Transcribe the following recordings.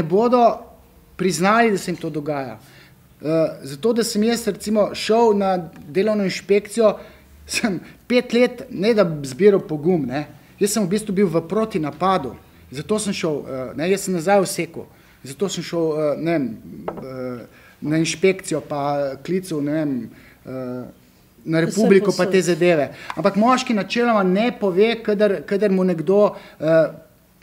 ne bodo priznali, da se jim to dogaja. Zato, da sem jaz recimo šel na delovno inšpekcijo, sem 5 let, ne da zbiral pogum, ne. Jaz sem v bistvu bil v protinapadu, zato sem šel, ne, jaz sem nazaj vsekel, zato sem šel, ne vem, na inšpekcijo pa klical, ne vem, na Republiko pa te zadeve. Ampak moški načeloma ne pove, kadar mu nekdo,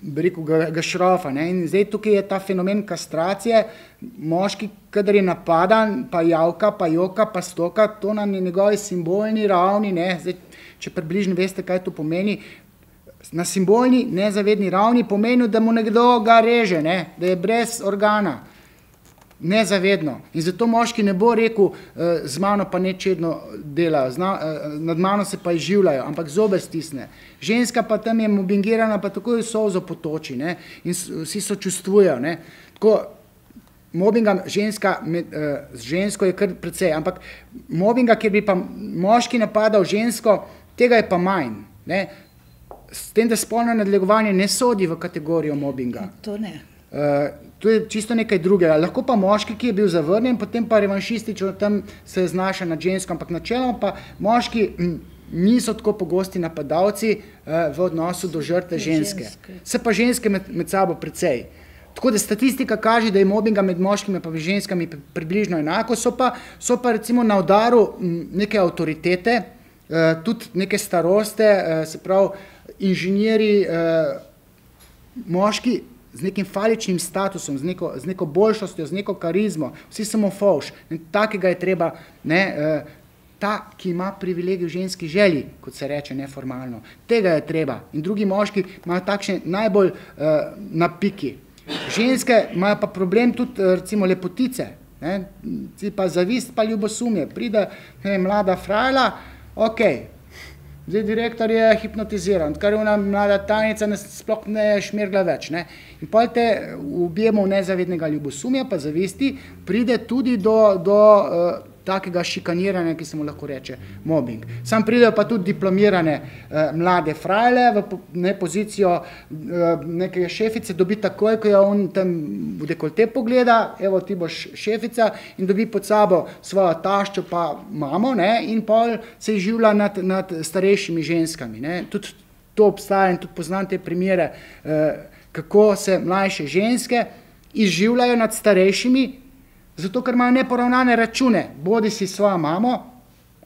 bi rekel, ga šrofa, ne. In zdaj tukaj je ta fenomen kastracije, moški, kadar je napadan, pa javka, pa joka, pa stoka, to na njegovi simbolni ravni, ne, zdaj, če približno veste, kaj to pomeni, na simbolni, nezavedni ravni pomeni, da mu nekdo ga reže, ne, da je brez organa. Nezavedno. In zato moški ne bo rekel, z mano pa nečedno delajo, nad mano se pa izživljajo, ampak zobe stisne. Ženska pa tam je mobbingirana, pa takoj solzo potoči, ne, in vsi sočustvujejo, ne. Tako, mobbinga z žensko je kar precej, ampak mobbinga, kjer bi pa moški napadal žensko, tega je pa manj, ne. S tem, da spolno nadlegovanje ne sodi v kategorijo mobbinga. To ne. To je čisto nekaj drugega. Lahko pa moški, ki je bil zavrnjen, potem pa revanšistično tam se znaša nad žensko, ampak načeloma pa moški niso tako pogosti napadalci v odnosu do žrtve ženske. Se pa ženske med sabo precej. Tako da statistika kaže, da je mobbinga med moškimi pa ženskami približno enako, so pa recimo na udaru neke avtoritete, tudi neke staroste, se pravi inženirji, moški z nekim faličnim statusom, z neko boljšostjo, z neko karizmo, vsi samo fovš. Takega je treba, ne, ta, ki ima privilegij v ženski želji, kot se reče neformalno, tega je treba. In drugi moški imajo takšne najbolj na piki. Ženske imajo pa problem tudi recimo lepotice, ne, pa zavist pa ljubosumje. Pride, ne, mlada frajla, okej, zdaj direktor je hipnotiziran, kar je ona mlada tajnica sploh ne šmergla več, ne. In potem te v objemu nezavednega ljubosumja pa zavisti pride tudi do takega šikaniranja, ki se mu lahko reče mobbing. Sam pridejo pa tudi diplomirane mlade frajle v pozicijo neke šefice, dobi takoj, ko je on tam v dekolte pogleda, evo ti boš šefica, in dobi pod sabo svojo taščo pa mamo, ne, in pol se izživlja nad starejšimi ženskami, ne. Tudi to obstaja in tudi poznam te primere, kako se mlajše ženske izživljajo nad starejšimi, zato ker imajo neporavnane račune, bodi si svojo mamo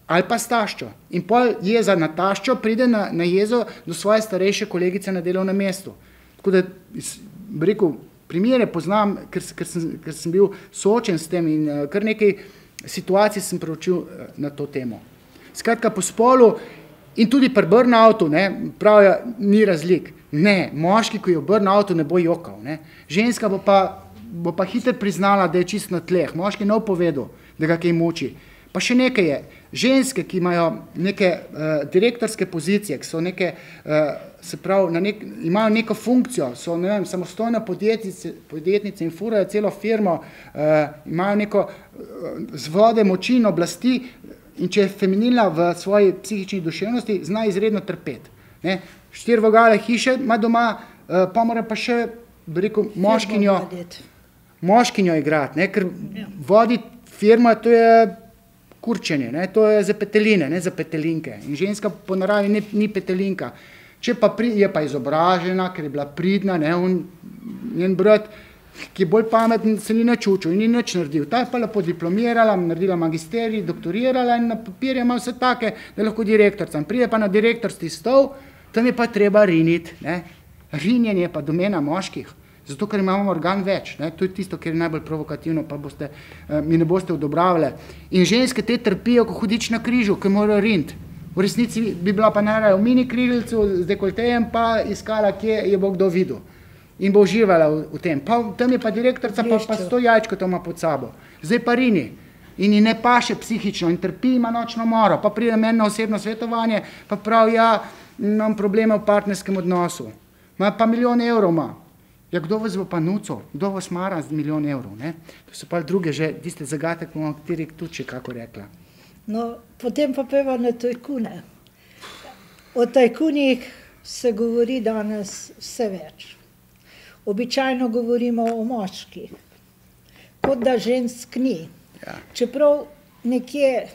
ali pa s taščo. In pol jeza na taščo pride na jezo do svoje starejše kolegice na delovnem mestu. Tako da, bi rekel, primere poznam, ker sem bil soočen s tem in kar nekaj situacij sem preučil na to temo. Skratka, po spolu in tudi pri burnoutu, ne, pravijo, ni razlik. Ne, moški, ko je v burnoutu, ne bo jokal, ne. Ženska bo pa hitro priznala, da je čist na tleh. Moški ne bo povedal, da ga kaj muči. Pa še nekaj je. Ženske, ki imajo neke direktorske pozicije, ki so neke, se pravi, imajo neko funkcijo, so, ne vem, samostojne podjetnice in furajo celo firmo, imajo neko vzvode moči in oblasti, in če je feminilna v svoji psihični duševnosti, zna izredno trpeti, ne. 4 vogale hiše ima doma, pa mora pa še, bi rekel, moškinjo igrati, ne, ker voditi firmo, to je kurčenje, ne, to je za peteline, ne za petelinke. In ženska po naravi ni petelinka. Če pa je pa izobražena, ker je bila pridna, ne, njen brat, ki je bolj pameten, se ni nič učil in ni nič naredil. Ta je pa lepo diplomirala, naredila magisterij, doktorirala in na papirju ima vse take, da je lahko direktorica. Pride pa na direktorski stol, tam je pa treba riniti, ne. Rinjenje je pa domena moških, zato ker imamo organ več, ne. To je tisto, kjer je najbolj provokativno, pa mi ne boste odobravali. In ženske te trpijo, ko hudič na križu, ki morajo riniti. V resnici bi bila pa najraje v mini križilcu z dekoltejem, pa iskala, kje je bo kdo videl. In bo uživala v tem. Pa tam je pa direktorica, pa 100 jajčko to ima pod sabo. Zdaj pa rini. In ji ne paše psihično in trpi, ima nočno moro. Pa pride meni na osebno svetovanje, pa pravi, ja, imam probleme v partnerskem odnosu. Ma pa 1 milijon evrov ima. Ja, kdo vas bo pa nucal? Kdo vas mara z 1 milijon evrov, ne? To so pa druge že, tiste zagatek, bomo kateri tudi, kako rekla. No, potem pa peva na tajkune. O tajkunih se govori danes vse več. običajno govorimo o moških, kot da žensk ni. Ja. Čeprav nekje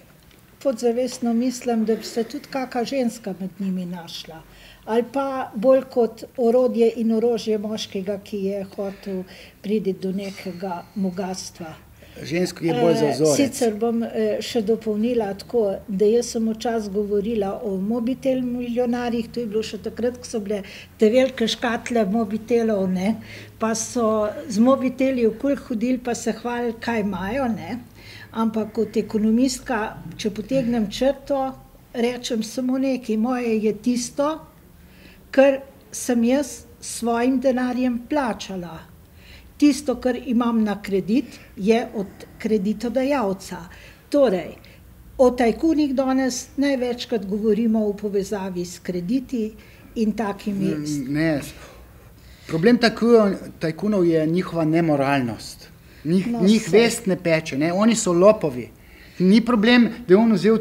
podzavestno mislim, da bi se tudi kakšna ženska med njimi našla. Ali pa bolj kot orodje in orožje moškega, ki je hotel priti do nekega bogatstva. Žensko je bolj za vzorec. Sicer bom še dopolnila tako, da jaz sem včasih govorila o mobitel milijonarjih, to je bilo še takrat, ko so bile te velike škatle mobitelov, ne, pa so z mobiteli okoli hodili, pa se hvalili, kaj imajo, ne. Ampak kot ekonomistka, če potegnem črto, rečem samo nekaj, moje je tisto, kar sem jaz svojim denarjem plačala. Tisto, kar imam na kredit, je od kreditodajalca. Torej, o tajkunih danes največkrat govorimo v povezavi s krediti in takimi... Ne, problem tajkunov je njihova nemoralnost. Njih vest ne peče, ne? Oni so lopovi. Ni problem, da je on vzel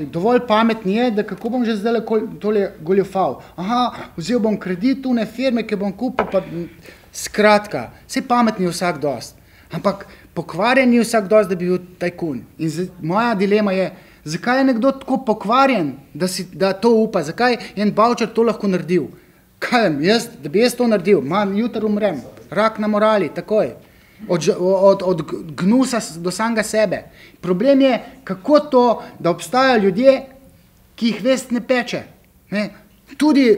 dovolj pametni je, da kako bom že zdaj tole goljufal. Aha, vzel bom kredit, une firme, ki bom kupil, pa skratka, vse pametni vsak dost. Ampak pokvarjen ni vsak dost, da bi bil tajkun. In moja dilema je, zakaj je nekdo tako pokvarjen, da to upa, zakaj je en Bavčar to lahko naredil? Kaj vem, da bi jaz to naredil, jutri umrem, rak na morali, takoj. Od gnusa do samega sebe. Problem je, kako to, da obstajajo ljudje, ki jih vest ne peče. Ne? Tudi,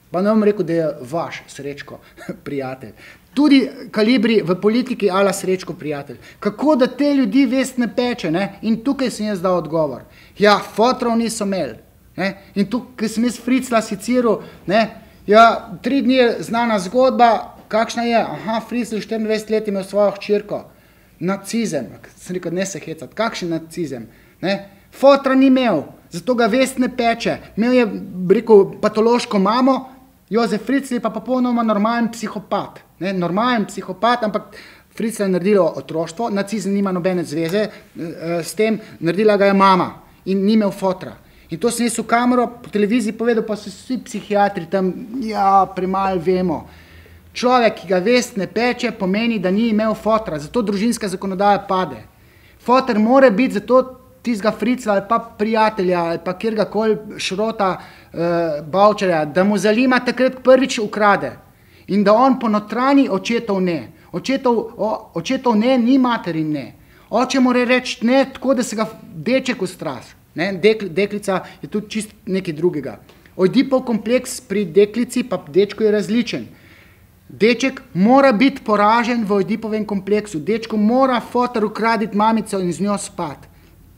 pa ne bom rekel, da je vaš Srečko prijatelj, tudi kalibri v politiki ala Srečko prijatelj. Kako da te ljudi vest ne peče, ne? In tukaj sem jaz dal odgovor. Ja, fotrov niso imeli. Ne? In tukaj sem jaz fricla siciru, ne? Ja, 3 dni je znana zgodba, kakšna je? Aha, Fritzl 24 let imel svojo hčerko. Nacizem. Sem rekel, ne se hecat. Kakšen nacizem? Ne? Fotra ni imel, zato ga vest ne peče. Imel je, rekel, patološko mamo, Jozef Fritzl je pa popolnoma normalen psihopat. Ne? Normalen psihopat, ampak Fritzl je naredilo otroštvo, nacizem nima nobene zveze s tem, naredila ga je mama in ni imel fotra. In to sem jaz v kamero, po televiziji povedal, pa so vsi psihiatri tam, ja, premalo vemo. Človek, ki ga vest ne peče, pomeni, da ni imel fotra, zato družinska zakonodaja pade. Foter mora biti zato tistega Fritzla ali pa prijatelja ali pa kjergakoli šrota Bavčarja, da mu zalima takrat prvič ukrade in da on ponotrani očetov ne. Očetov ne, ni materin ne. Oče mora reči ne, tako da se ga deček ustraši. Deklica je tudi čist nekaj drugega. Ojdipov kompleks pri deklici pa dečku je različen. Deček mora biti poražen v Ojdipovem kompleksu. Dečku mora fotor ukraditi mamico in z njo spati.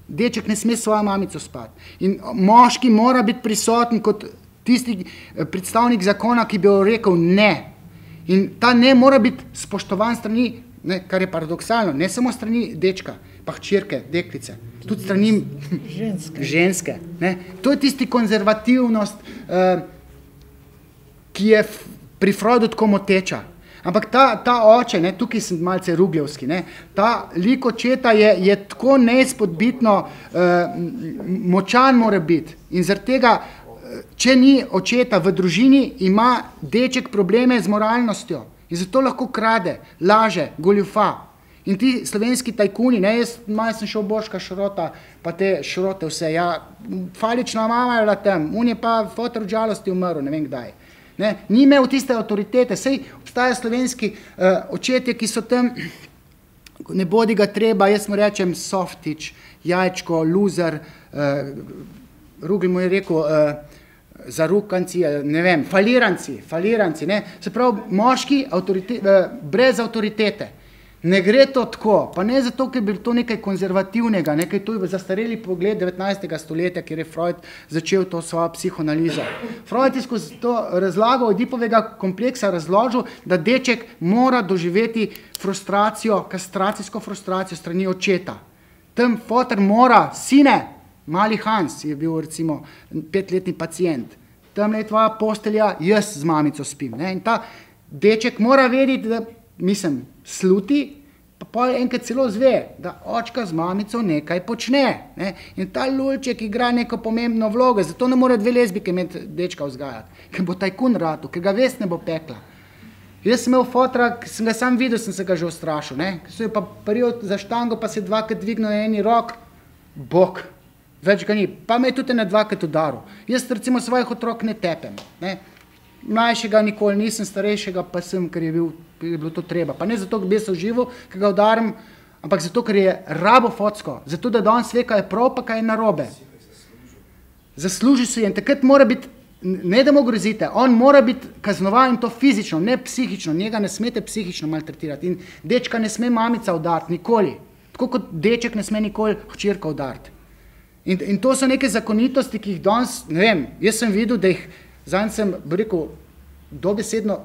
Deček ne sme svojo mamico spati. In moški mora biti prisoten kot tisti predstavnik zakona, ki bi rekel ne. In ta ne mora biti spoštovan strani, ne, kar je paradoksalno, ne samo strani dečka, pa hčerke, deklice, tudi strani ženske. Ne. To je tisti konzervativnost, ki je pri Freudu tako moteča. Ampak ta oče, ne, tukaj sem malce rugljevski, ne, ta lik očeta je tako neizpodbitno močan mora biti. In zaradi tega, če ni očeta v družini, ima deček probleme z moralnostjo. In zato lahko krade, laže, goljufa. In ti slovenski tajkuni, ne, jaz sem šel Boška Šrota, pa te šrote vse, ja, falična mama je bila tam, on je pa fotor v žalosti umrl, ne vem kdaj. Ne, ni imel tiste avtoritete, sej obstaja slovenski očetje, ki so tam, ne bodi ga treba, jaz mu rečem softič, jajčko, luzer, Rugl mu je rekel zarukanci, ne vem, faliranci, ne, se pravi moški brez avtoritete. Ne gre to tako, pa ne zato, ker bi to nekaj konzervativnega, nekaj to je zastareli pogled 19. stoletja, kjer je Freud začel to svojo psihoanalizo. Freud je skozi to razlago Ojdipovega kompleksa razložil, da deček mora doživeti frustracijo, kastracijsko frustracijo strani očeta. Tam foter mora, sine, mali Hans je bil recimo 5-letni pacient, tam je tvoja postelja, jaz z mamico spim. Ne? In ta deček mora vedeti, da sluti, pa enkrat celo zve, da očka z mamico nekaj počne. Ne? In ta lulček igra neko pomembno vlogo, zato ne more 2 lezbike imeti dečka vzgajati, ker bo tajkun ratu, ker ga vest ne bo pekla. Jaz sem imel fotra, ki sem ga sam videl, sem se ga že ustrašil, ne. So jo pa prijel za štango, pa se dvakrat dvignil eni rok, bog, več ga ni. Pa me je tudi ne dvakrat udaril. Jaz recimo svojih otrok ne tepem, ne. Mlajšega nikoli nisem, starejšega pa sem, ker je bilo to treba. Pa ne zato, ker bi se užival, ker ga udarim, ampak zato, ker je rabo focko, zato, da danes ve, kaj je prav, pa kaj je narobe. Zasluži se je in takrat mora biti, ne da mu grozite, on mora biti kaznovan in to fizično, ne psihično, njega ne smete psihično maltretirati in dečka ne sme mamica udariti, nikoli. Tako kot deček ne sme nikoli hčerka udariti. In to so neke zakonitosti, ki jih danes, ne vem, jaz sem videl, da jih zanj sem, bi rekel, dobesedno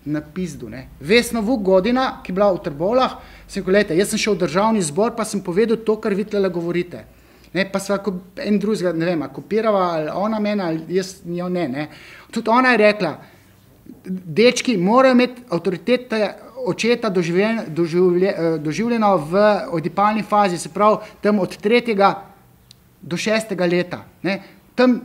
napizdu, ne. Vesna Vuk Godina, ki je bila v Trbovljah, sem rekel, glejte, jaz sem šel v državni zbor, pa sem povedal to, kar vi tlele govorite. Ne, pa sva en drugega, ne vem, kopirava, ali ona mene, ali jaz njo ne. Tudi ona je rekla, dečki morajo imeti avtoritete očeta doživljeno v ojdipalni fazi, se pravi, tam od 3. do 6. leta. Ne. Tam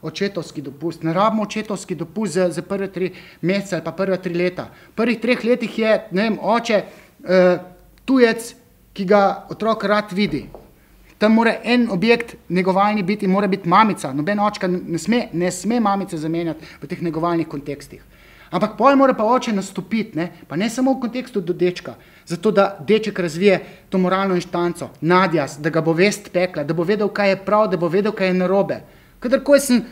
očetovski dopust, ne rabimo očetovski dopust za prve 3 mesece ali pa prve 3 leta. V prvih 3 letih je, ne vem, oče tujec, ki ga otrok rad vidi. Tam mora en objekt negovalni biti in mora biti mamica. Noben očka ne sme mamice zamenjati v teh negovalnih kontekstih. Ampak pol mora pa oče nastopiti, ne? Pa ne samo v kontekstu do dečka, zato da deček razvije to moralno inštanco, nadjaz, da ga bo vest pekla, da bo vedel, kaj je prav, da bo vedel, kaj je narobe. Kadarkoli sem,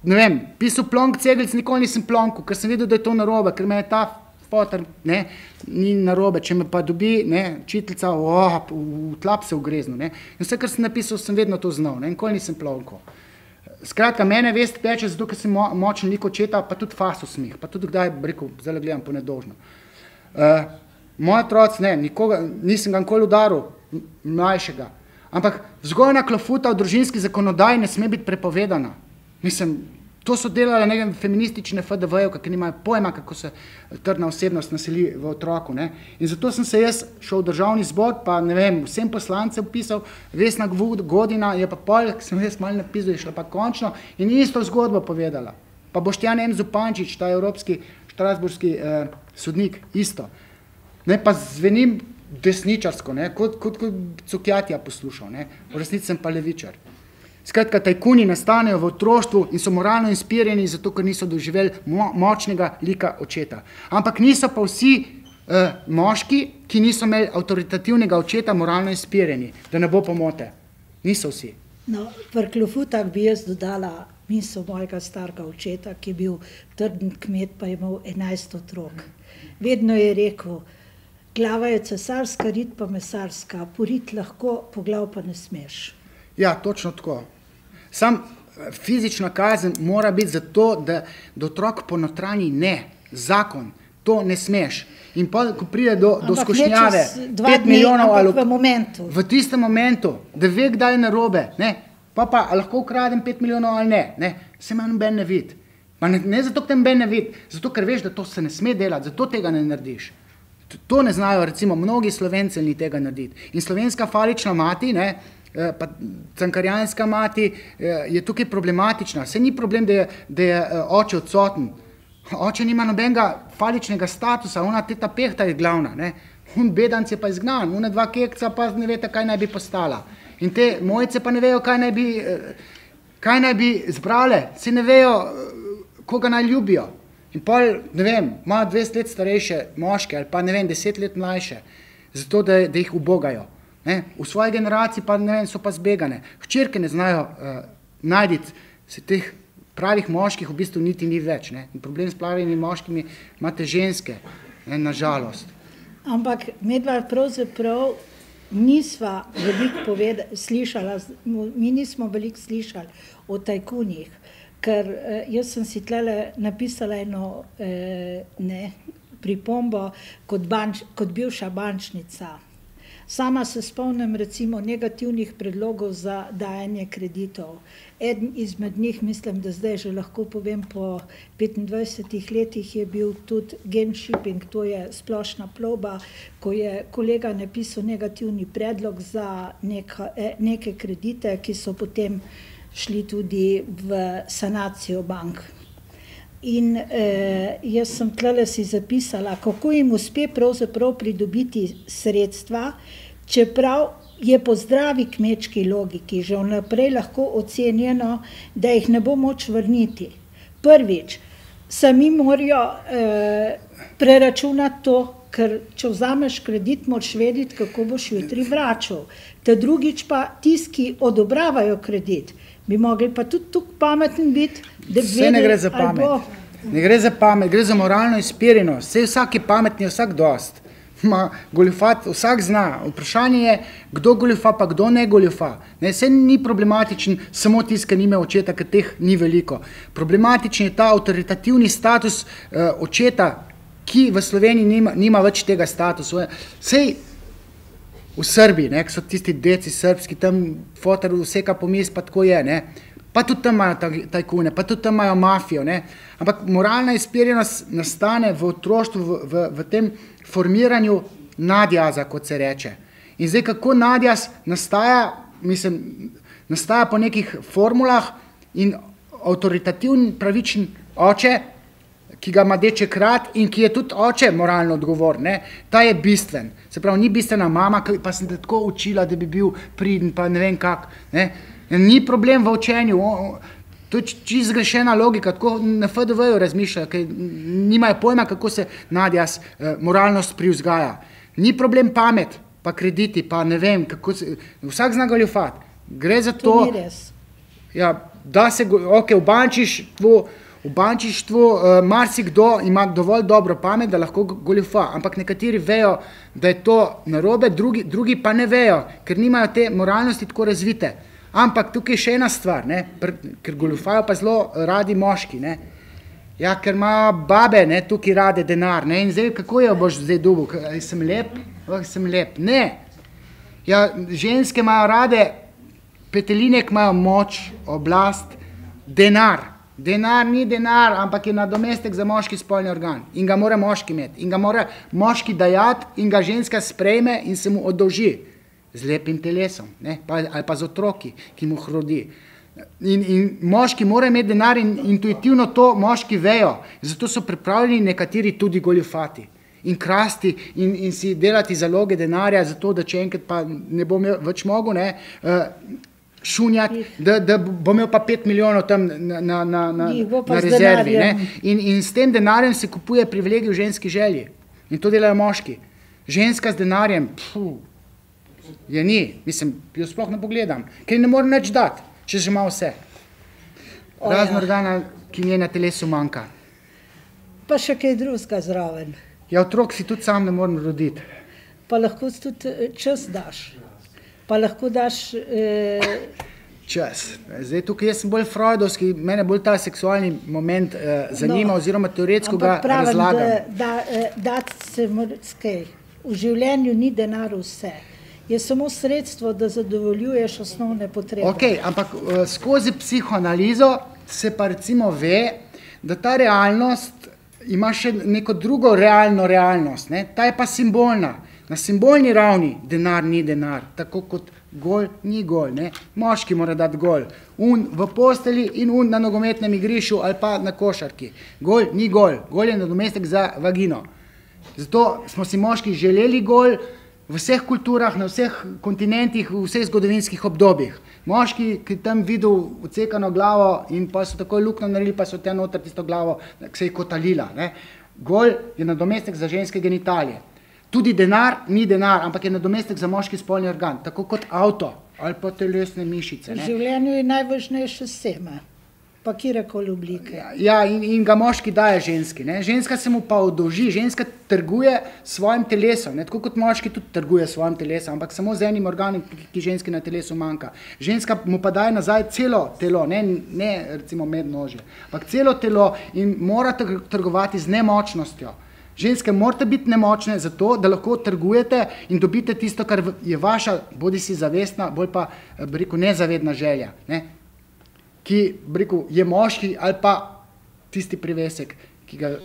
ne vem, pisal plonk ceglic, nikoli nisem plonku, ker sem vedel, da je to narobe, ker me je ta fotar, ne, ni narobe, če me pa dobi, ne, čitlica, v tlap se ugrezno, ne. In vse, kar sem napisal, sem vedno to znal, ne, nikoli nisem plonko. Skratka, mene vest peče, zato, ker sem močen lik očeta, pa tudi faso smih, pa tudi kdaj, rekel, zdaj gledam po nedožno. Moj otroc, ne, nikoga, nisem ga nikoli udaril, mlajšega, ampak vzgojna klofuta v družinski zakonodaji ne sme biti prepovedana. Mislim, to so delale nekaj feministične FDV-jev, ki nimajo pojma, kako se trdna osebnost naseli v otroku, ne. In zato sem se jaz šel v državni zbor, pa ne vem, vsem poslancem pisal, Vesna Vuk Godina je pa pol, ki sem jaz malo napisal, je šla pa končno in isto zgodbo povedala. Pa Boštjan M. Zupančič, ta evropski štrasburški sodnik, isto. Ne, pa zvenim desničarsko, ne, kot Cukjatija poslušal, ne, v resnici sem pa levičar. Skratka, tajkuni nastanejo v otroštvu in so moralno inspirani, zato ker niso doživeli močnega lika očeta. Ampak niso pa vsi moški, ki niso imeli avtoritativnega očeta, moralno inspirani, da ne bo pomote. Niso vsi. No, pri klofutah bi jaz dodala misel mojega starega očeta, ki je bil trden kmet, pa je imel 11 otrok. Vedno je rekel, glava je cesarska, rit pa mesarska, porit lahko, po glav pa ne smeš. Ja, točno tako. Sam fizična kazen mora biti zato, da otrok ponotranji ne, zakon, to ne smeš. In pa, ko pride do skušnjave, 5 milijonov ali v tistem momentu, da ve, kdaj je narobe, ne, pa lahko ukradem 5 milijonov ali ne, se ima noben ne vidi. Ne zato, ker te noben ne vidi, zato, ker veš, da to se ne sme delati, zato tega ne narediš. To ne znajo, recimo, mnogi Slovenci ni tega narediti. In slovenska falična mati, ne, pa cankarjanska mati je tukaj problematična. Saj ni problem, da je oče odsoten. Oče nima nobenega faličnega statusa, ona teta Pehta je glavna, ne. Un bedanc je pa izgnan, una 2 kekca pa ne vete, kaj naj bi postala. In te mojice pa ne vejo, kaj naj bi zbrale, se ne vejo, koga naj ljubijo. In pol, ne vem, imajo 20 let starejše moške ali pa, ne vem, 10 let mlajše, zato da jih ubogajo. Ne? V svoji generaciji pa, ne vem, so pa zbegane. Hčerke ne znajo najditi se teh pravih moških, v bistvu niti ni več. Ne? In problem s pravimi moškimi imate ženske, ne, nažalost. Ampak medvar pravzaprav nisva veliko slišala, mi nismo veliko slišali o tajkunih, ker jaz sem si tlele napisala eno pripombo kot bivša bančnica. Sama se spomnim recimo negativnih predlogov za dajanje kreditov. Eden izmed njih, mislim, da zdaj že lahko povem, po 25 letih je bil tudi Genshipping, to je splošna plovba, ko je kolega napisal negativni predlog za neke kredite, ki so potem šli tudi v sanacijo bank. In jaz sem tlele si zapisala, kako jim uspe pravzaprav pridobiti sredstva, čeprav je po zdravi kmečki logiki že vnaprej lahko ocenjeno, da jih ne bo moč vrniti. Prvič, sami morajo preračunati to, ker če vzameš kredit, moraš vedeti, kako boš jutri vračal. Ta drugič pa tisti, ki odobravajo kredit, bi mogli pa tudi tukaj pameten biti, da bi Vse ne gre za pamet. Ne gre za pamet, gre za moralno izpirjenost. Vsak je pametni, vsak dost. Goljufat vsak zna. Vprašanje je, kdo goljufa, pa kdo ne goljufa. Vse ni problematičen samo tisti, ki nima očeta, ker teh ni veliko. Problematičen je ta avtoritativni status očeta, ki v Sloveniji nima več tega statusa. Sej v Srbiji, ki so tisti deci srbski, tam fotar vseka pomis, pa tako je, pa tudi tam imajo tajkune, pa tudi tam imajo mafijo, ampak moralna izpirjenost nastane v otroštvu, v tem formiranju nadjaza, kot se reče. In zdaj, kako nadjaz nastaja, nastaja po nekih formulah in avtoritativni pravičen oče, ki ga ima deček rad in ki je tudi oče moralno odgovoren, ta je bistven. Se pravi, ni bistvena mama, pa sem te tako učila, da bi bil priden, pa ne vem kak. Ni problem v učenju, to je čisto zgrešena logika, tako na FDV-ju razmišljajo, ker nimajo pojma, kako se nadjaz moralnost privzgaja. Ni problem pamet, pa krediti, pa ne vem, kako se, vsak zna goljufati. Gre za to, da se, v bančištvu marsikdo ima dovolj dobro pamet, da lahko goljufa, ampak nekateri vejo, da je to narobe, drugi pa ne vejo, ker nimajo te moralnosti tako razvite. Ampak tukaj je še ena stvar, ker goljufajo pa zelo radi moški. Ker imajo babe tukaj rade denar, in zdaj, kako jo boš zdaj dobil? Sem lep? Sem lep. Ne. Ženske imajo rade, petelinek imajo moč, oblast, denar. Denar ni denar, ampak je nadomestek za moški spolni organ. In ga mora moški imeti. In ga mora moški dajati in ga ženska sprejme in se mu oddolži. Z lepim telesom, ali pa z otroki, ki mu rodi. In moški mora imeti denar in intuitivno to moški vejo. Zato so pripravljeni nekateri tudi goljufati. In krasti in si delati zaloge denarja, zato da če enkrat pa ne bom več mogel, šunjati, da bo imel pa 5 milijonov tam na rezervi. In s tem denarjem se kupuje privilegij v ženski želji. In to delajo moški. Ženska z denarjem, je ni. Mislim, jo sploh ne pogledam. Ker ne more nič dati, če že ima vse. Razno organa, ki njej na telesu manjka. Pa še kaj drugega zraven. Otrok si tudi sam ne morem roditi. Pa lahko tudi čas daš. Pa lahko daš čas. Zdaj tukaj jaz sem bolj freudovski, mene bolj ta seksualni moment zanima, oziroma teoretsko ga razlagam. Ampak pravim, dati se morskaj. V življenju ni denar vse. Je samo sredstvo, da zadovoljuješ osnovne potrebe. Ok, ampak skozi psihoanalizo se pa recimo ve, da ta realnost ima še neko drugo realno realnost. Ta je pa simbolna. Na simbolni ravni denar ni denar, tako kot gol ni gol. Moški mora dati gol. V posteli in na nogometnem igrišču ali pa na košarki. Gol ni gol. Gol je nadomestek za vagino. Zato smo si moški želeli gol v vseh kulturah, na vseh kontinentih, v vseh zgodovinskih obdobjih. Moški, ki tam videl odsekano glavo in pa so takoj luknjo naredili, pa so tja noter tisto glavo, ki se je kotalila. Gol je nadomestek za ženske genitalije. Tudi denar ni denar, ampak je nadomestek za moški spolni organ, tako kot avto ali pa telesne mišice. V življenju je najvažnejše seme, pa kjerkoli oblike. In ga moški daje ženski. Ženska se mu pa oddolži, ženska trguje svojim telesom, tako kot moški tudi trguje svojim telesom, ampak samo z enim organom, ki ženski na telesu manjka. Ženska mu pa daje nazaj celo telo, ne recimo mednožje, ampak celo telo in mora trgovati z nemočnostjo. Ženske morate biti nemočne zato, da lahko trgujete in dobite tisto, kar je vaša, bodi si zavestna, bolj pa, nezavedna želja, ki, je moški ali pa tisti privesek, ki ga